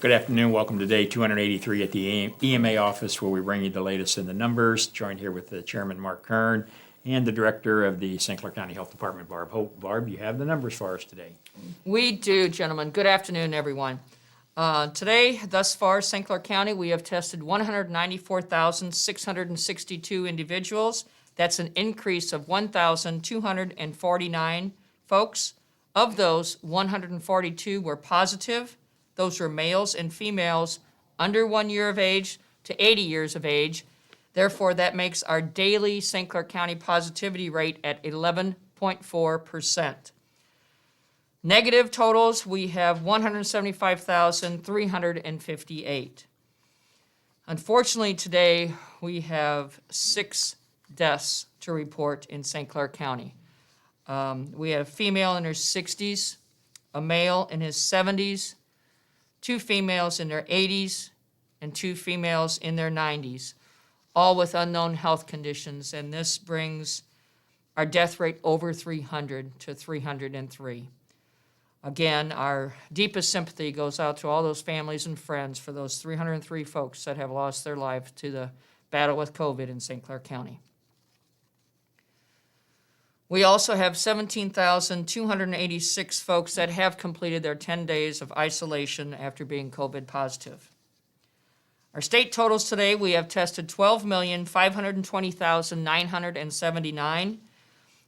Good afternoon. Welcome to day 283 at the EMA office, where we bring you the latest in the numbers. Joined here with the chairman, Mark Kern, and the director of the St. Clair County Health Department, Barb Hope. Barb, you have the numbers for us today. We do, gentlemen. Good afternoon, everyone. Today, thus far, St. Clair County, we have tested 194,662 individuals. That's an increase of 1,249 folks. Of those, 142 were positive. Those were males and females under 1 year of age to 80 years of age. Therefore, that makes our daily St. Clair County positivity rate at 11.4%. Negative totals, we have 175,358. Unfortunately, today, we have 6 deaths to report in St. Clair County. We have a female in her 60s, a male in his 70s, 2 females in their 80s, and 2 females in their 90s, all with unknown health conditions, and this brings our death rate over 300 to 303. Again, our deepest sympathy goes out to all those families and friends for those 303 folks that have lost their life to the battle with COVID in St. Clair County. We also have 17,286 folks that have completed their 10 days of isolation after being COVID positive. Our state totals today, we have tested 12,520,979.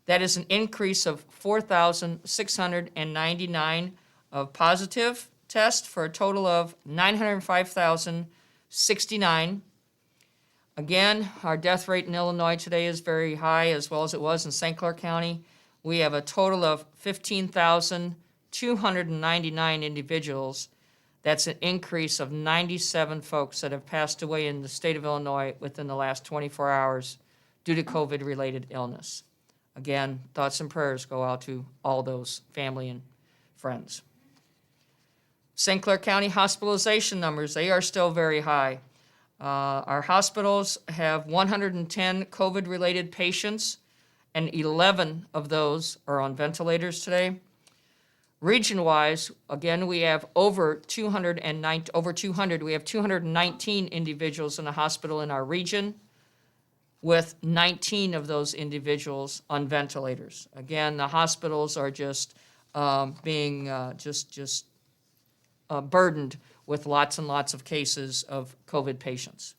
That is an increase of 4,699 of positive tests for a total of 905,069. Again, our death rate in Illinois today is very high, as well as it was in St. Clair County. We have a total of 15,299 individuals. That's an increase of 97 folks that have passed away in the state of Illinois within the last 24 hours due to COVID-related illness. Again, thoughts and prayers go out to all those family and friends. St. Clair County hospitalization numbers, they are still very high. Our hospitals have 110 COVID-related patients, and 11 of those are on ventilators today. Region-wise, again, we have over 200. We have 219 individuals in the hospital in our region, with 19 of those individuals on ventilators. Again, the hospitals are just being burdened with lots and lots of cases of COVID patients.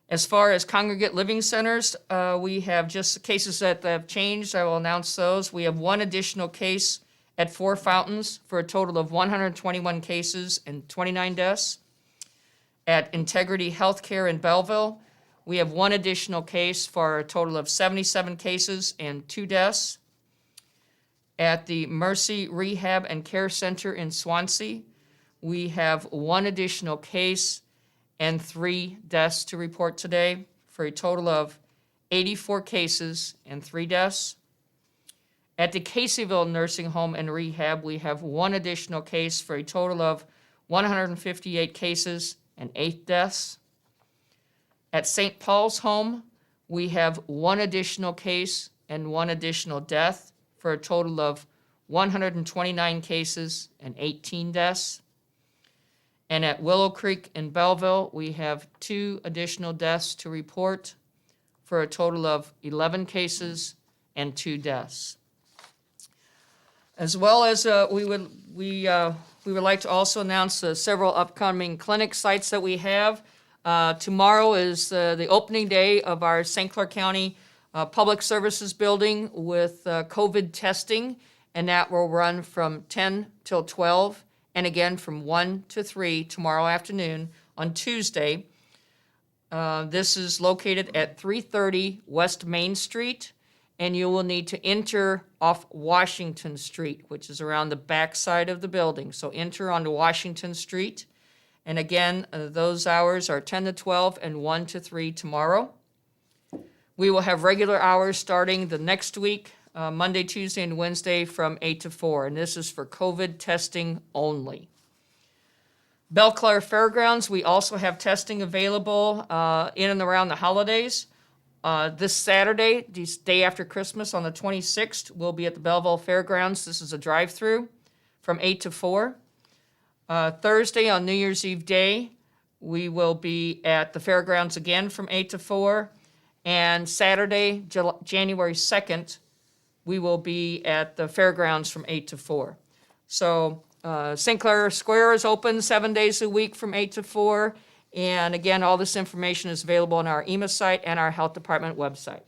As far as congregate living centers, we have just cases that have changed. I will announce those. We have 1 additional case at Four Fountains for a total of 121 cases and 29 deaths. At Integrity Healthcare in Belleville, we have 1 additional case for a total of 77 cases and 2 deaths. At the Mercy Rehab and Care Center in Swansea, we have 1 additional case and 3 deaths to report today for a total of 84 cases and 3 deaths. At the Caseyville Nursing Home and Rehab, we have 1 additional case for a total of 158 cases and 8 deaths. At St. Paul's Home, we have 1 additional case and 1 additional death for a total of 129 cases and 18 deaths. And at Willow Creek in Belleville, we have 2 additional deaths to report for a total of 11 cases and 2 deaths. As well as we would like to also announce several upcoming clinic sites that we have. Tomorrow is the opening day of our St. Clair County Public Services Building with COVID testing, and that will run from 10 till 12. And again from 1 to 3 tomorrow afternoon on Tuesday. This is located at 330 West Main Street, and you will need to enter off Washington Street, which is around the back side of the building. So enter onto Washington Street. And again, those hours are 10 to 12 and 1 to 3 tomorrow. We will have regular hours starting the next week, Monday, Tuesday, and Wednesday from 8 to 4, and this is for COVID testing only. Belle Clair Fairgrounds, we also have testing available in and around the holidays. This Saturday, the day after Christmas on the 26th, we'll be at the Belleville Fairgrounds. This is a drive-through from 8 to 4. Thursday on New Year's Eve day, we will be at the fairgrounds again from 8 to 4. And Saturday, January 2nd, we will be at the fairgrounds from 8 to 4. So St. Clair Square is open 7 days a week from 8 to 4. And again, all this information is available on our EMA site and our health department website.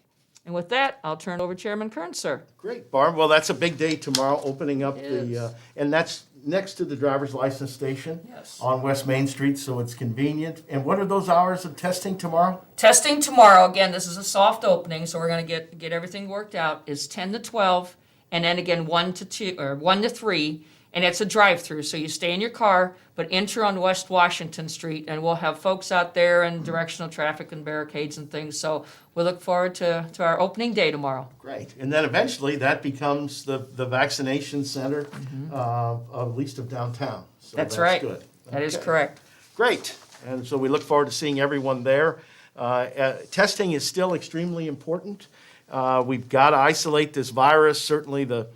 And with that, I'll turn it over to Chairman Kern, sir. Great, Barb. Well, that's a big day tomorrow, opening up It is. and that's next to the driver's license station Yes. on West Main Street, so it's convenient. And what are those hours of testing tomorrow? Testing tomorrow, again, this is a soft opening, so we're gonna get everything worked out, is 10 to 12, and then again 1 to 2, or 1 to 3, and it's a drive-through, so you stay in your car, but enter on West Washington Street, and we'll have folks out there and directional traffic and barricades and things, so we look forward to our opening day tomorrow. Great. And then eventually that becomes the vaccination center, at least of downtown. So That's right. Good. That is Okay. correct. Great. And so we look forward to seeing everyone there. Testing is still extremely important. We've got to isolate this virus. Certainly the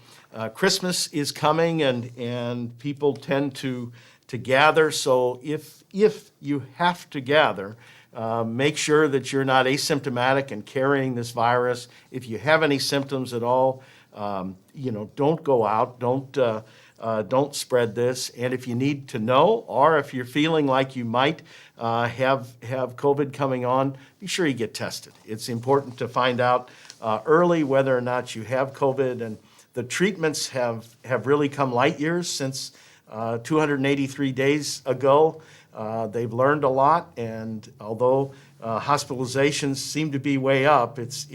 Christmas is coming and people tend to gather. So if you have to gather, make sure that you're not asymptomatic and carrying this virus. If you have any symptoms at all, don't go out. Don't spread this. And if you need to know, or if you're feeling like you might have COVID coming on, be sure you get tested. It's important to find out early whether or not you have COVID. And the treatments have really come light years since 283 days ago. They've learned a lot, and although hospitalizations seem to be way up, it's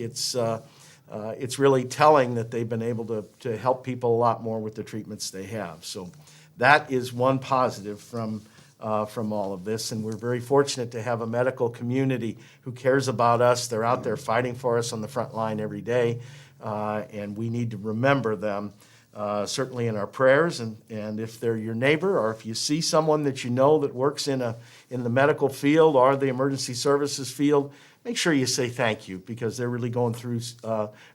really telling that they've been able to help people a lot more with the treatments they have. So that is one positive from all of this, and we're very fortunate to have a medical community who cares about us. They're out there fighting for us on the front line every day, and we need to remember them. Certainly in our prayers, and if they're your neighbor, or if you see someone that you know that works in the medical field or the emergency services field, make sure you say thank you, because they're really going through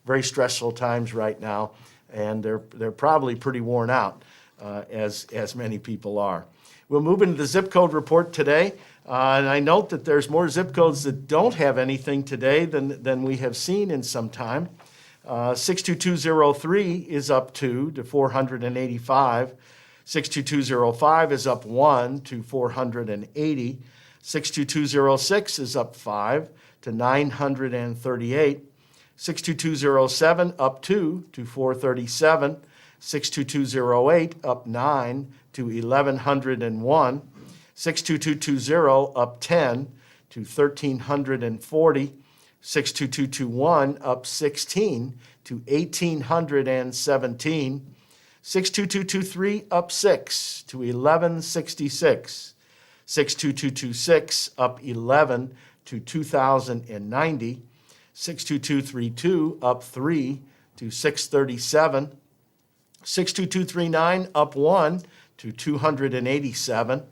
very stressful times right now, and they're probably pretty worn out, as many people are. We'll move into the zip code report today, and I note that there's more zip codes that don't have anything today than we have seen in some time. 62203 is up 2 to 485. 62205 is up 1 to 480. 62206 is up 5 to 938. 62207 up 2 to 437. 62208 up 9 to 1101. 62220 up 10 to 1340. 62221 up 16 to 1817. 62223 up 6 to 1166. 62226 up 11 to 2090. 62232 up 3 to 637. 62239 up 1 to 287.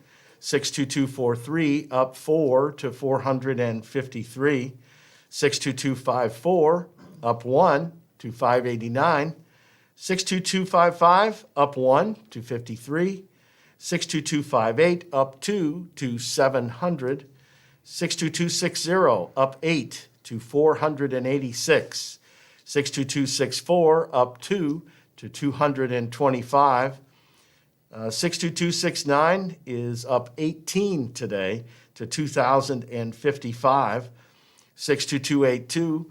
62243 up 4 to 453. 62254 up 1 to 589. 62255 up 1 to 53. 62258 up 2 to 700. 62260 up 8 to 486. 62264 up 2 to 225. 62269 is up 18 today to 2,055. 62282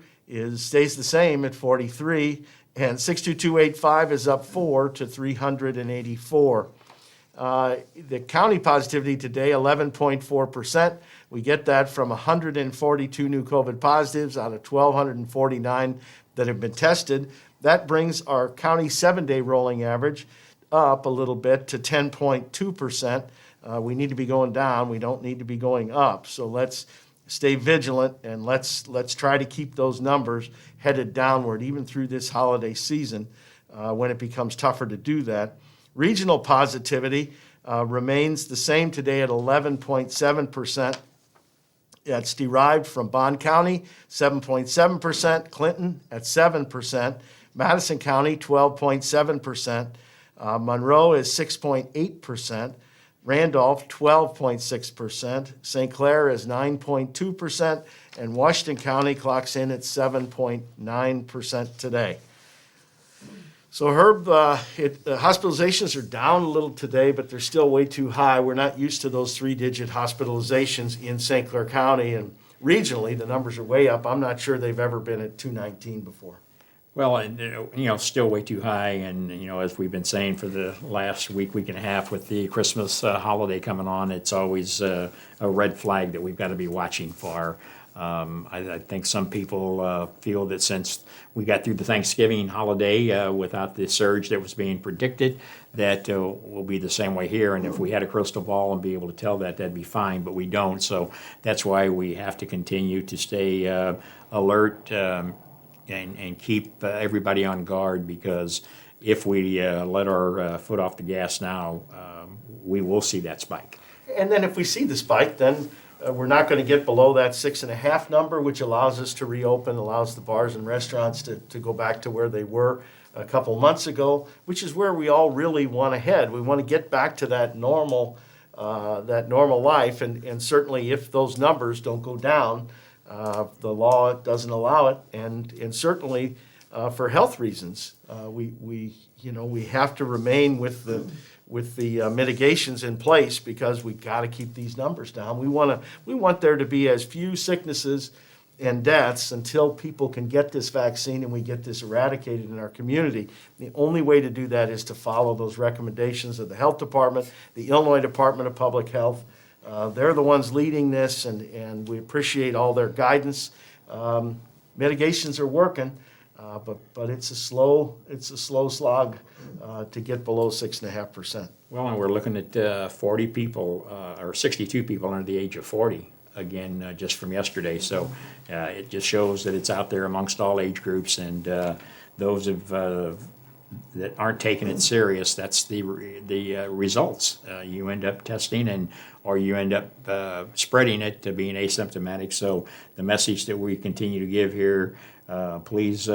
stays the same at 43, and 62285 is up 4 to 384. The county positivity today, 11.4%. We get that from 142 new COVID positives out of 1,249 that have been tested. That brings our county 7-day rolling average up a little bit to 10.2%. We need to be going down. We don't need to be going up. So let's stay vigilant, and let's try to keep those numbers headed downward, even through this holiday season, when it becomes tougher to do that. Regional positivity remains the same today at 11.7%. That's derived from Bond County, 7.7%, Clinton at 7%, Madison County, 12.7%, Monroe is 6.8%, Randolph, 12.6%, St. Clair is 9.2%, and Washington County clocks in at 7.9% today. So Herb, hospitalizations are down a little today, but they're still way too high. We're not used to those 3-digit hospitalizations in St. Clair County, and regionally, the numbers are way up. I'm not sure they've ever been at 219 before. Well, and, still way too high, and, as we've been saying for the last week and a half with the Christmas holiday coming on, it's always a red flag that we've got to be watching for. I think some people feel that since we got through the Thanksgiving holiday without the surge that was being predicted, that will be the same way here. And if we had a crystal ball and be able to tell that, that'd be fine, but we don't. So that's why we have to continue to stay alert and keep everybody on guard, because if we let our foot off the gas now, we will see that spike. And then if we see the spike, then we're not going to get below that 6.5 number, which allows us to reopen, allows the bars and restaurants to go back to where they were a couple months ago, which is where we all really want to head. We want to get back to that normal life, and certainly if those numbers don't go down, the law doesn't allow it, and certainly for health reasons, we have to remain with the mitigations in place, because we got to keep these numbers down. We want there to be as few sicknesses and deaths until people can get this vaccine and we get this eradicated in our community. The only way to do that is to follow those recommendations of the health department, the Illinois Department of Public Health. They're the ones leading this, and we appreciate all their guidance. Mitigations are working, but it's a slow slog to get below 6.5%. Well, and we're looking at 40 people, or 62 people under the age of 40, again, just from yesterday. So it just shows that it's out there amongst all age groups, and those that aren't taking it serious, that's the results. You end up testing, or you end up spreading it to being asymptomatic. So the message that we continue to give here, please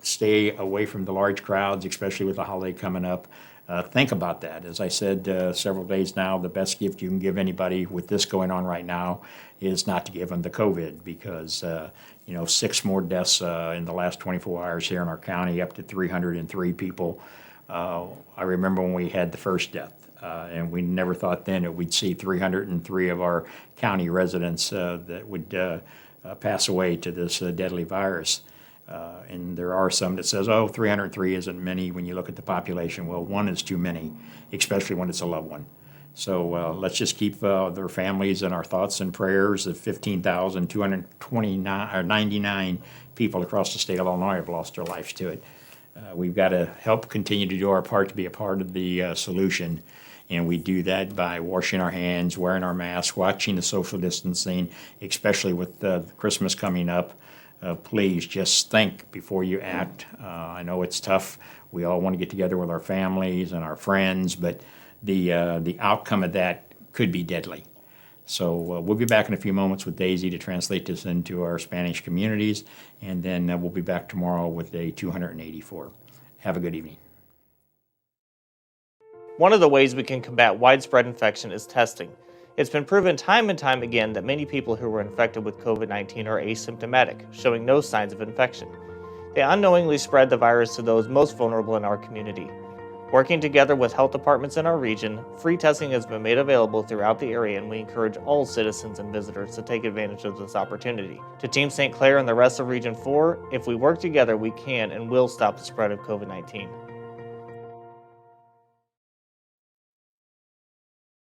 stay away from the large crowds, especially with the holiday coming up. Think about that. As I said several days now, the best gift you can give anybody with this going on right now is not to give them the COVID, because 6 more deaths in the last 24 hours here in our county, up to 303 people. I remember when we had the first death, and we never thought then that we'd see 303 of our county residents that would pass away to this deadly virus. And there are some that says, 303 isn't many when you look at the population. Well, 1 is too many, especially when it's a loved one. So let's just keep their families in our thoughts and prayers. The 15,299 people across the state of Illinois have lost their lives to it. We've got to help continue to do our part to be a part of the solution. And we do that by washing our hands, wearing our masks, watching the social distancing, especially with Christmas coming up. Please just think before you act. I know it's tough. We all want to get together with our families and our friends, but the outcome of that could be deadly. So we'll be back in a few moments with Daisy to translate this into our Spanish communities, and then we'll be back tomorrow with day 284. Have a good evening. One of the ways we can combat widespread infection is testing. It's been proven time and time again that many people who were infected with COVID-19 are asymptomatic, showing no signs of infection. They unknowingly spread the virus to those most vulnerable in our community. Working together with health departments in our region, free testing has been made available throughout the area, and we encourage all citizens and visitors to take advantage of this opportunity. To Team St. Clair and the rest of Region 4, if we work together, we can and will stop the spread of COVID-19.